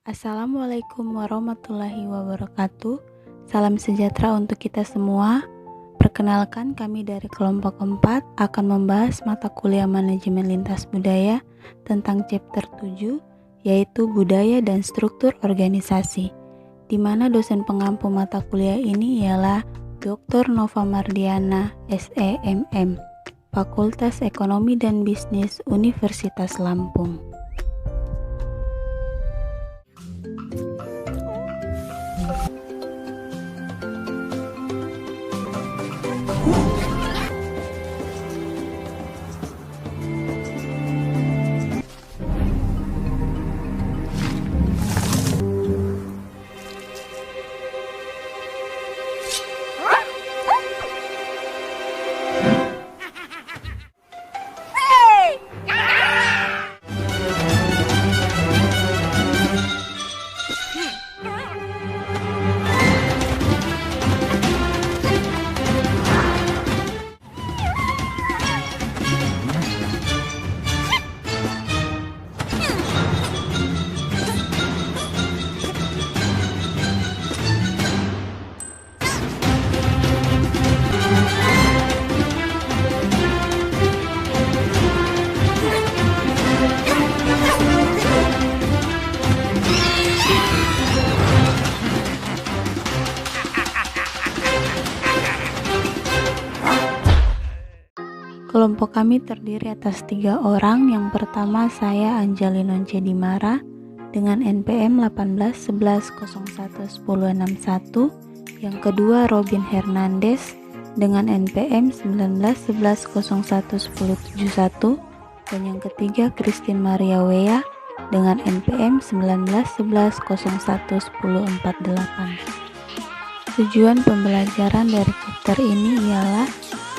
Assalamualaikum warahmatullahi wabarakatuh. Salam sejahtera untuk kita semua. Perkenalkan, kami dari kelompok 4 akan membahas mata kuliah manajemen lintas budaya tentang chapter 7, yaitu budaya dan struktur organisasi, di mana dosen pengampu mata kuliah ini ialah Dr. Nova Mardiana, SEMM, Fakultas Ekonomi dan Bisnis Universitas Lampung. Kelompok kami terdiri atas 3 orang. Yang pertama saya Anjali Nonce Dimara dengan NPM 1811011061. Yang kedua Robin Hernandez dengan NPM 1911011071. Dan yang ketiga Christine Maria Wea dengan NPM 1911011048. Tujuan pembelajaran dari chapter ini ialah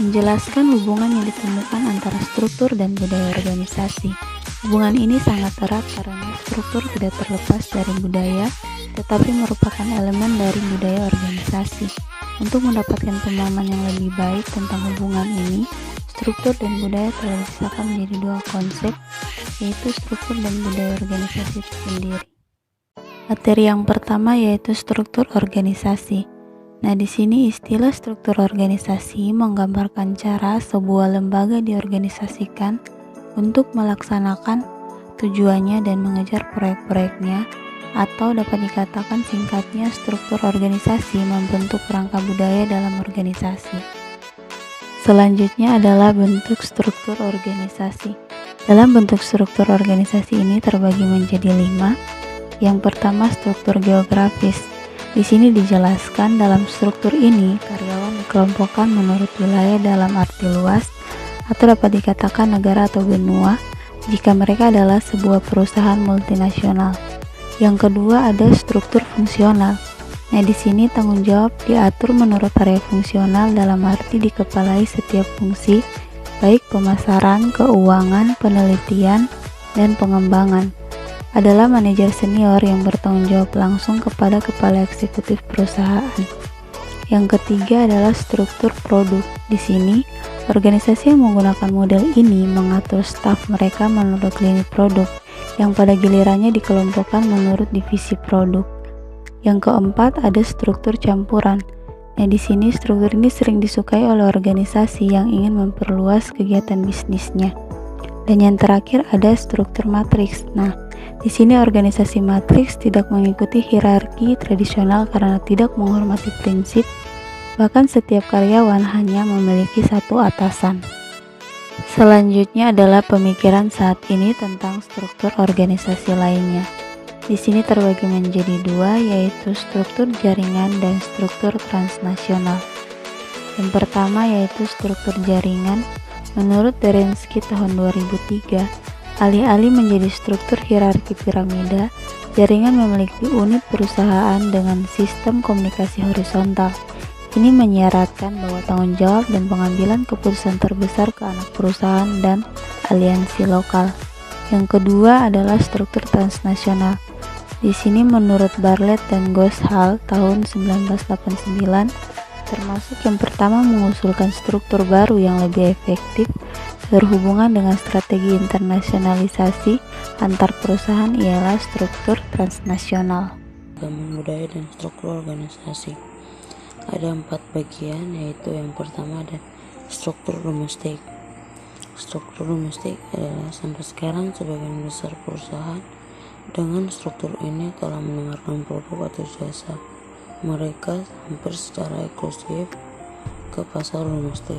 menjelaskan hubungan yang ditemukan antara struktur dan budaya organisasi. Hubungan ini sangat erat karena struktur tidak terlepas dari budaya, tetapi merupakan elemen dari budaya organisasi. Untuk mendapatkan pemahaman yang lebih baik tentang hubungan ini, struktur dan budaya telah disahkan menjadi 2 konsep, yaitu struktur dan budaya organisasi itu sendiri. Materi yang pertama yaitu struktur organisasi. Nah, di sini istilah struktur organisasi menggambarkan cara sebuah lembaga diorganisasikan untuk melaksanakan tujuannya dan mengejar proyek-proyeknya, atau dapat dikatakan singkatnya struktur organisasi membentuk kerangka budaya dalam organisasi. Selanjutnya adalah bentuk struktur organisasi. Dalam bentuk struktur organisasi ini terbagi menjadi 5. Yang pertama, struktur geografis. Di sini dijelaskan dalam struktur ini karyawan dikelompokkan menurut wilayah dalam arti luas, atau dapat dikatakan negara atau benua jika mereka adalah sebuah perusahaan multinasional. Yang kedua ada struktur fungsional. Nah, di sini tanggung jawab diatur menurut area fungsional dalam arti dikepalai setiap fungsi, baik pemasaran, keuangan, penelitian, dan pengembangan. Adalah manajer senior yang bertanggung jawab langsung kepada kepala eksekutif perusahaan. Yang ketiga adalah struktur produk. Di sini, organisasi yang menggunakan model ini mengatur staf mereka menurut lini produk, yang pada gilirannya dikelompokkan menurut divisi produk. Yang keempat ada struktur campuran. Nah, di sini struktur ini sering disukai oleh organisasi yang ingin memperluas kegiatan bisnisnya. Dan yang terakhir ada struktur matriks. Nah, di sini organisasi matriks tidak mengikuti hierarki tradisional karena tidak menghormati prinsip, bahkan setiap karyawan hanya memiliki satu atasan. Selanjutnya adalah pemikiran saat ini tentang struktur organisasi lainnya. Di sini terbagi menjadi 2, yaitu struktur jaringan dan struktur transnasional. Yang pertama yaitu struktur jaringan. Menurut Derensky tahun 2003, alih-alih menjadi struktur hierarki piramida, jaringan memiliki unit perusahaan dengan sistem komunikasi horizontal. Ini menyiratkan bahwa tanggung jawab dan pengambilan keputusan terbesar ke anak perusahaan dan aliansi lokal. Yang kedua adalah struktur transnasional. Di sini menurut Bartlett dan Goshal tahun 1989, termasuk yang pertama mengusulkan struktur baru yang lebih efektif Berhubungan dengan strategi internasionalisasi antar perusahaan ialah struktur transnasional. Keragaman budaya dan struktur organisasi. Ada 4 bagian, yaitu yang pertama ada struktur domestik. Struktur domestik adalah sampai sekarang sebagian besar perusahaan dengan struktur ini telah menawarkan produk atau jasa mereka hampir secara eksklusif ke pasar domestik.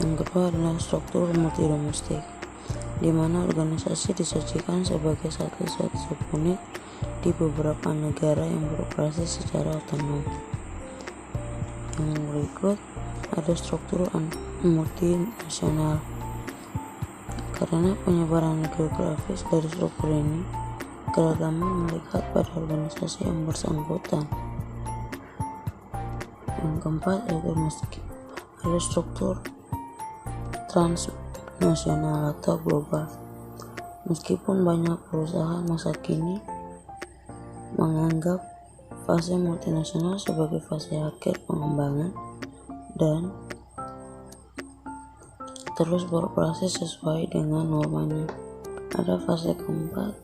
Yang kedua adalah struktur multidomestik, di mana organisasi disajikan sebagai satu unit di beberapa negara yang beroperasi secara otonom. Yang berikut ada struktur multinasional. Karena penyebaran geografis dari struktur ini, keragaman melihat pada organisasi yang bersangkutan. Yang keempat yaitu ada struktur transnasional atau global. Meskipun banyak perusahaan masa kini menganggap fase multinasional sebagai fase akhir pengembangan dan terus beroperasi sesuai dengan normanya. Ada fase keempat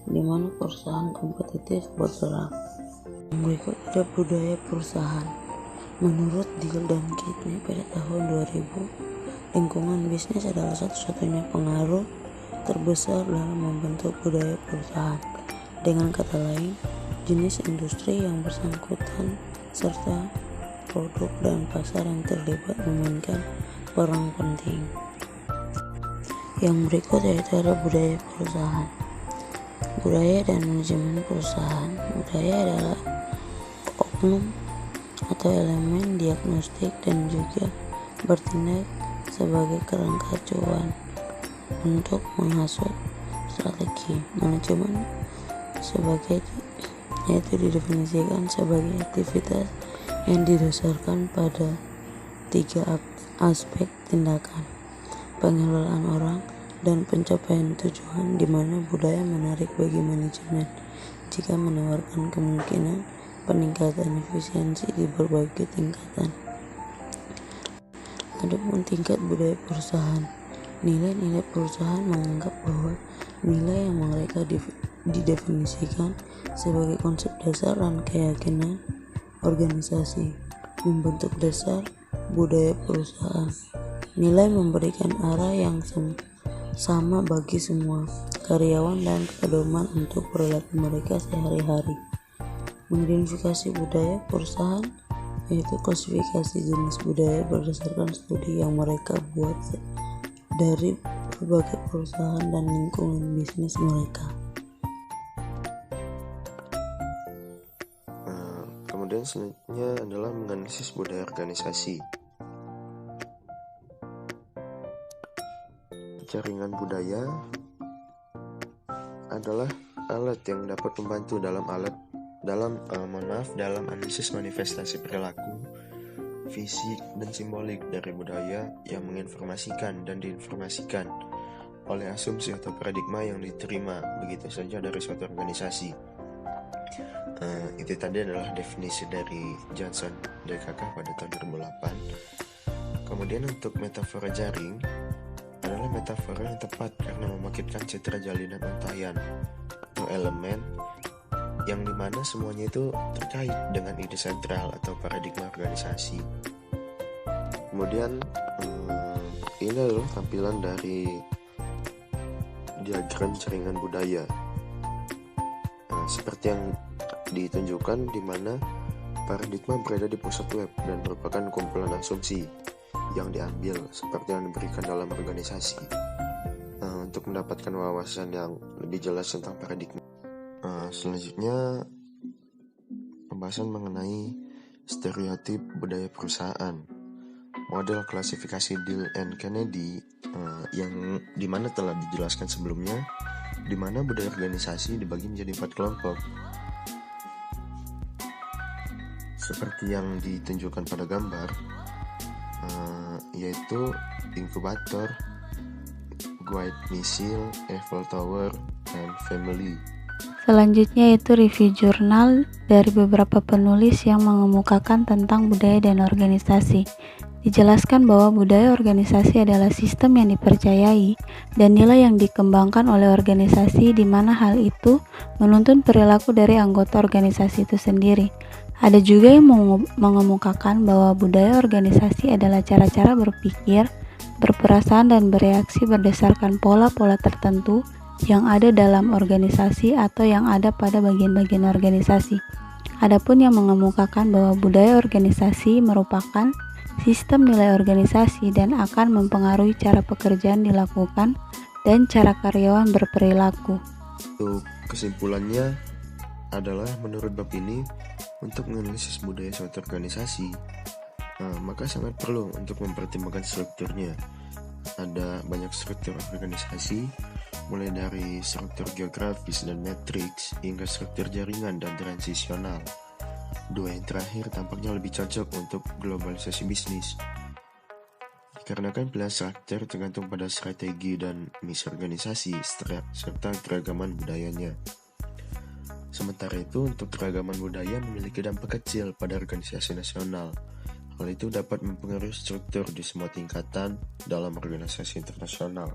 di mana perusahaan kompetitif bergerak. Berikut ada budaya perusahaan. Menurut Deal dan Kidney pada tahun 2000, lingkungan bisnis adalah satu-satunya pengaruh terbesar dalam membentuk budaya perusahaan. Dengan kata lain, jenis industri yang bersangkutan serta produk dan pasar yang terlibat memainkan peran penting. Yang berikut yaitu ada budaya perusahaan. Budaya dan manajemen perusahaan. Budaya adalah oknum atau elemen diagnostik dan juga bertindak sebagai kerangka acuan untuk menghasut strategi. Manajemen yaitu didefinisikan sebagai aktivitas yang didasarkan pada 3 aspek tindakan, pengelolaan orang, dan pencapaian tujuan, di mana budaya menarik bagi manajemen jika menawarkan kemungkinan peningkatan efisiensi di berbagai tingkatan. Adapun tingkat budaya perusahaan, nilai-nilai perusahaan menganggap bahwa nilai yang mereka didefinisikan sebagai konsep dasar dan keyakinan organisasi membentuk dasar budaya perusahaan. Nilai memberikan arah yang sama bagi semua karyawan dan pedoman untuk perilaku mereka sehari-hari. Mengidentifikasi budaya perusahaan yaitu klasifikasi jenis budaya berdasarkan studi yang mereka buat dari berbagai perusahaan dan lingkungan bisnis mereka. Kemudian selanjutnya adalah menganalisis budaya organisasi. Jaringan budaya adalah alat yang dapat membantu dalam analisis manifestasi perilaku, fisik, dan simbolik dari budaya yang menginformasikan dan diinformasikan oleh asumsi atau paradigma yang diterima begitu saja dari suatu organisasi. Itu tadi adalah definisi dari Johnson DKK pada tahun 2008. Kemudian untuk metafora jaring adalah metafora yang tepat karena memakitkan citra jalinan untayan atau elemen yang dimana semuanya itu terkait dengan ide sentral atau paradigma organisasi. Kemudian ini adalah tampilan dari diagram jaringan budaya. Seperti yang ditunjukkan di mana paradigma berada di pusat web dan merupakan kumpulan asumsi yang diambil seperti yang diberikan dalam organisasi untuk mendapatkan wawasan yang lebih jelas tentang paradigma. Selanjutnya pembahasan mengenai stereotip budaya perusahaan. Model klasifikasi Deal and Kennedy yang dimana telah dijelaskan sebelumnya, di mana budaya organisasi dibagi menjadi 4 kelompok. Seperti yang ditunjukkan pada gambar, yaitu inkubator, guide missile, Eiffel Tower, dan family. Selanjutnya yaitu review jurnal dari beberapa penulis yang mengemukakan tentang budaya dan organisasi. Di Dijelaskan bahwa budaya organisasi adalah sistem yang dipercayai dan nilai yang dikembangkan oleh organisasi, di mana hal itu menuntun perilaku dari anggota organisasi itu sendiri. Ada juga yang mengemukakan bahwa budaya organisasi adalah cara-cara berpikir, berperasaan, dan bereaksi berdasarkan pola-pola tertentu yang ada dalam organisasi atau yang ada pada bagian-bagian organisasi. Adapun yang mengemukakan bahwa budaya organisasi merupakan sistem nilai organisasi dan akan mempengaruhi cara pekerjaan dilakukan dan cara karyawan berperilaku. Untuk kesimpulannya adalah menurut bab ini, untuk menganalisis budaya suatu organisasi, maka sangat perlu untuk mempertimbangkan strukturnya. Ada banyak struktur organisasi, mulai dari struktur geografis dan matriks hingga struktur jaringan dan transisional. Dua yang terakhir tampaknya lebih cocok untuk globalisasi bisnis. Dikarenakan pilihan struktur tergantung pada strategi dan misi organisasi serta keragaman budayanya. Sementara itu, untuk keragaman budaya memiliki dampak kecil pada organisasi nasional. Hal itu dapat mempengaruhi struktur di semua tingkatan dalam organisasi internasional.